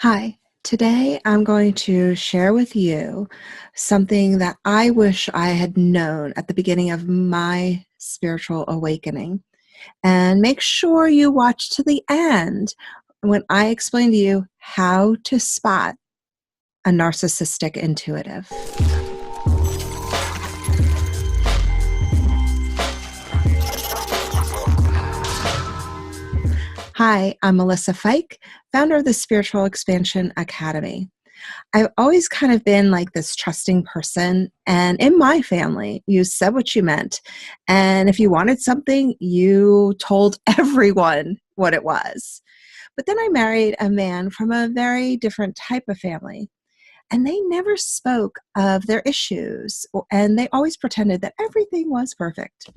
Hi, today I'm going to share with you something that I wish I had known at the beginning of my spiritual awakening. And make sure you watch to the end when I explain to you how to spot a narcissistic intuitive. Hi, I'm Melissa Feick, founder of the Spiritual Expansion Academy. I've always kind of been like this trusting person. And in my family, you said what you meant. And if you wanted something, you told everyone what it was. But then I married a man from a very different type of family. And they never spoke of their issues, and they always pretended that everything was perfect.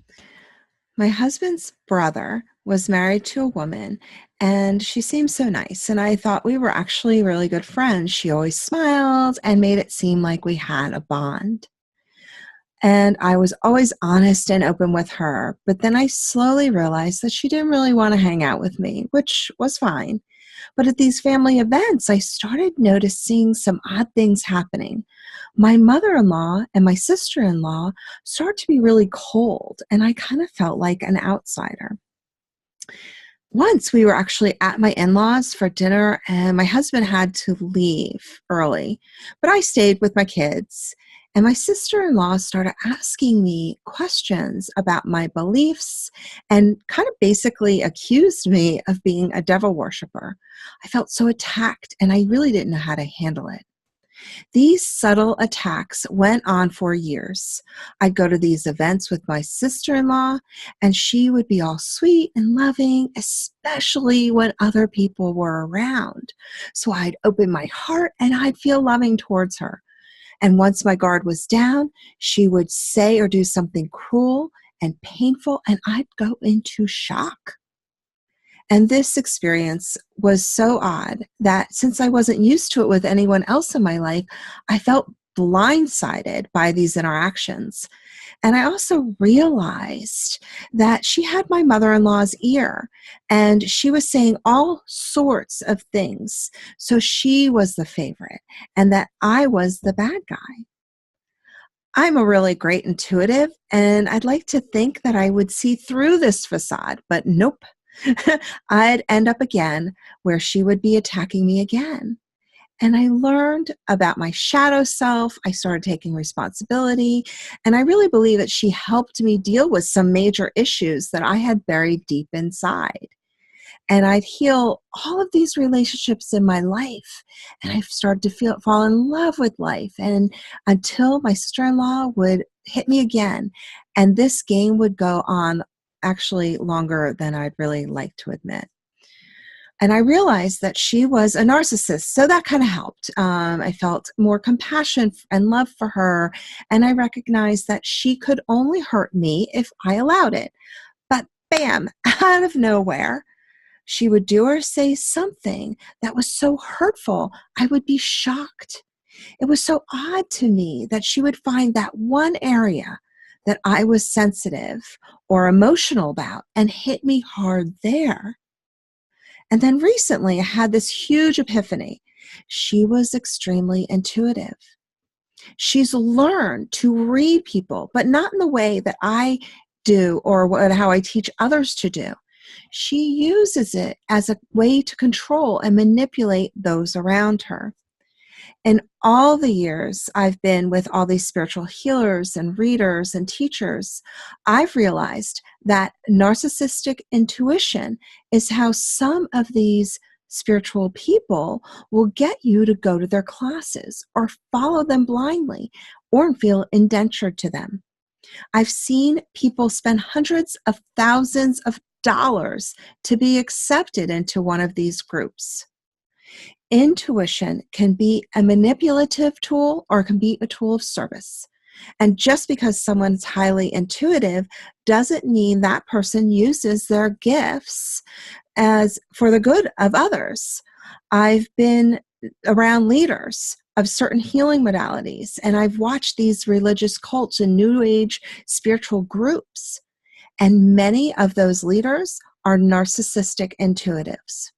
My husband's brother was married to a woman, and she seemed so nice. And I thought we were actually really good friends. She always smiled and made it seem like we had a bond. And I was always honest and open with her. But then I slowly realized that she didn't really want to hang out with me, which was fine. But at these family events, I started noticing some odd things happening. My mother in law and my sister in law started to be really cold, and I kind of felt like an outsider. Once we were actually at my in laws for dinner, and my husband had to leave early, but I stayed with my kids. And my sister in law started asking me questions about my beliefs and kind of basically accused me of being a devil worshiper. I felt so attacked, and I really didn't know how to handle it. These subtle attacks went on for years. I'd go to these events with my sister-in-law, and she would be all sweet and loving, especially when other people were around. So I'd open my heart and I'd feel loving towards her. And once my guard was down, she would say or do something cruel and painful, and I'd go into shock. And this experience was so odd that since I wasn't used to it with anyone else in my life, I felt blindsided by these interactions. And I also realized that she had my mother in law's ear, and she was saying all sorts of things. So she was the favorite, and that I was the bad guy. I'm a really great intuitive, and I'd like to think that I would see through this facade, but nope. I'd end up again where she would be attacking me again. And I learned about my shadow self. I started taking responsibility. And I really believe that she helped me deal with some major issues that I had buried deep inside. And I'd heal all of these relationships in my life. And I started to fall in love with life. And until my sister-in-law would hit me again. And this game would go on actually longer than I'd really like to admit. And I realized that she was a narcissist, so that kind of helped. I felt more compassion and love for her, and I recognized that she could only hurt me if I allowed it. But bam, out of nowhere, she would do or say something that was so hurtful, I would be shocked. It was so odd to me that she would find that one area that I was sensitive or emotional about and hit me hard there. And then recently, I had this huge epiphany. She was extremely intuitive. She's learned to read people, but not in the way that I do or how I teach others to do. She uses it as a way to control and manipulate those around her. In all the years I've been with all these spiritual healers and readers and teachers, I've realized that narcissistic intuition is how some of these spiritual people will get you to go to their classes or follow them blindly or feel indentured to them. I've seen people spend hundreds of thousands of dollars to be accepted into one of these groups. Intuition can be a manipulative tool or it can be a tool of service. And just because someone's highly intuitive doesn't mean that person uses their gifts as for the good of others. I've been around leaders of certain healing modalities, and I've watched these religious cults and new age spiritual groups. And many of those leaders are narcissistic intuitives.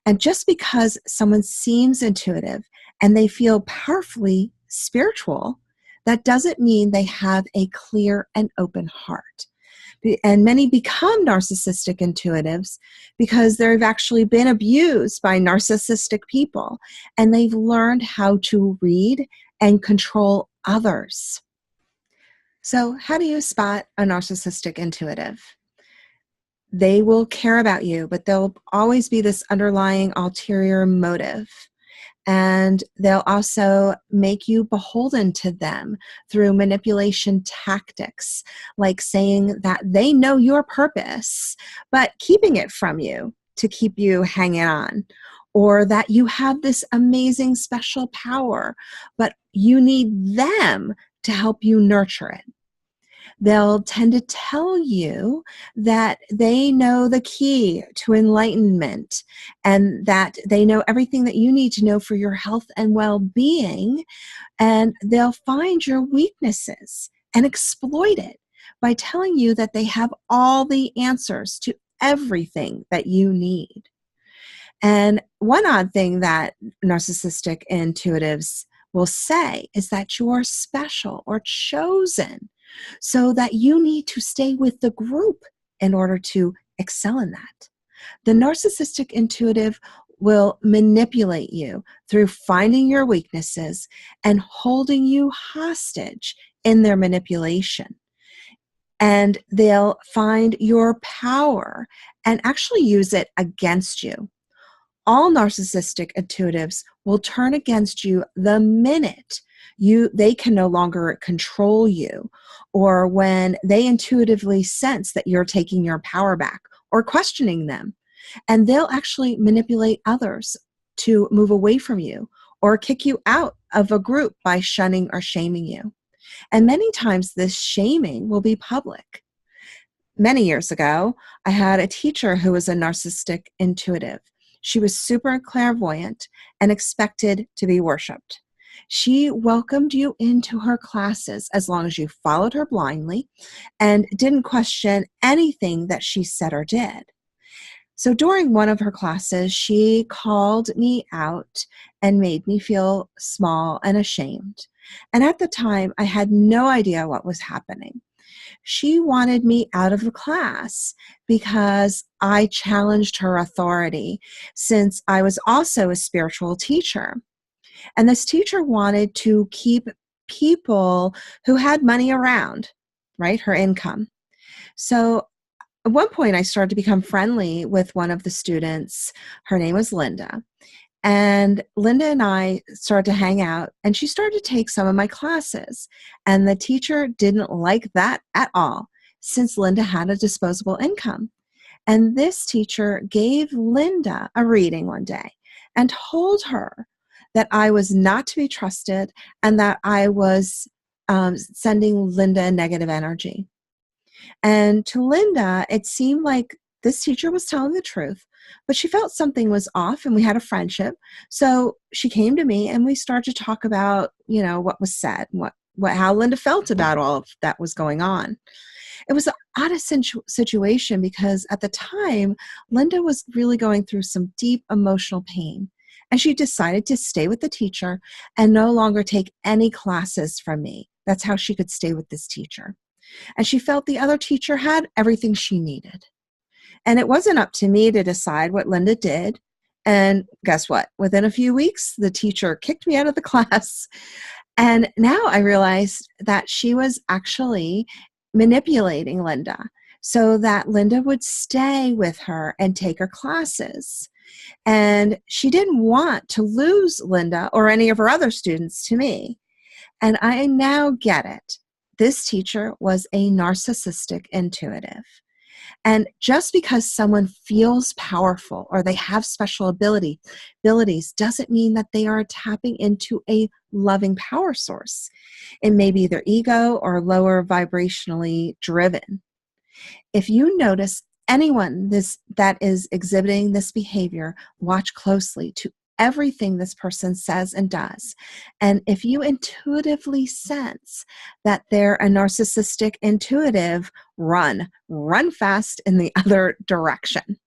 And just because someone seems intuitive and they feel powerfully spiritual, that doesn't mean they have a clear and open heart. And many become narcissistic intuitives because they've actually been abused by narcissistic people, and they've learned how to read and control others. So, how do you spot a narcissistic intuitive? They will care about you, but there'll always be this underlying ulterior motive. And they'll also make you beholden to them through manipulation tactics, like saying that they know your purpose, but keeping it from you to keep you hanging on, or that you have this amazing special power, but you need them to help you nurture it. They'll tend to tell you that they know the key to enlightenment and that they know everything that you need to know for your health and well-being, and they'll find your weaknesses and exploit it by telling you that they have all the answers to everything that you need. And one odd thing that narcissistic intuitives will say is that you're special or chosen, so that you need to stay with the group in order to excel in that. The narcissistic intuitive will manipulate you through finding your weaknesses and holding you hostage in their manipulation. And they'll find your power and actually use it against you. All narcissistic intuitives will turn against you the minute they can no longer control you, or when they intuitively sense that you're taking your power back or questioning them. And they'll actually manipulate others to move away from you or kick you out of a group by shunning or shaming you. And many times this shaming will be public. Many years ago, I had a teacher who was a narcissistic intuitive. She was super clairvoyant and expected to be worshipped. She welcomed you into her classes as long as you followed her blindly and didn't question anything that she said or did. So during one of her classes, she called me out and made me feel small and ashamed. And at the time, I had no idea what was happening. She wanted me out of the class because I challenged her authority, since I was also a spiritual teacher. And this teacher wanted to keep people who had money around, right? Her income. So at one point, I started to become friendly with one of the students. Her name was Linda. And Linda and I started to hang out, and she started to take some of my classes. And the teacher didn't like that at all, since Linda had a disposable income. And this teacher gave Linda a reading one day and told her that I was not to be trusted and that I was sending Linda negative energy. And to Linda, it seemed like this teacher was telling the truth, but she felt something was off, and we had a friendship. So she came to me and we started to talk about, what was said, and how Linda felt about all of that was going on. It was an odd situation because at the time, Linda was really going through some deep emotional pain. And she decided to stay with the teacher and no longer take any classes from me. That's how she could stay with this teacher. And she felt the other teacher had everything she needed. And it wasn't up to me to decide what Linda did. And guess what? Within a few weeks, the teacher kicked me out of the class. And now I realized that she was actually manipulating Linda so that Linda would stay with her and take her classes. And she didn't want to lose Linda or any of her other students to me. And I now get it. This teacher was a narcissistic intuitive. And just because someone feels powerful or they have special abilities doesn't mean that they are tapping into a loving power source. It may be their ego or lower vibrationally driven. If you notice anyone that is exhibiting this behavior, watch closely to everything this person says and does. And if you intuitively sense that they're a narcissistic intuitive, run fast in the other direction.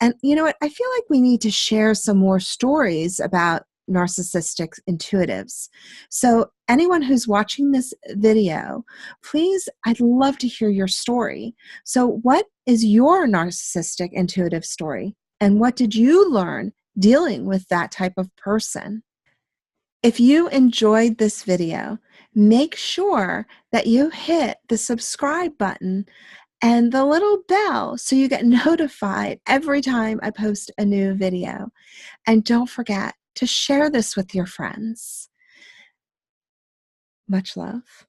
And you know what? I feel like we need to share some more stories about narcissistic intuitives. So, anyone who's watching this video, please, I'd love to hear your story. So, what is your narcissistic intuitive story? And what did you learn dealing with that type of person? If you enjoyed this video, make sure that you hit the subscribe button and the little bell so you get notified every time I post a new video. And don't forget to share this with your friends. Much love.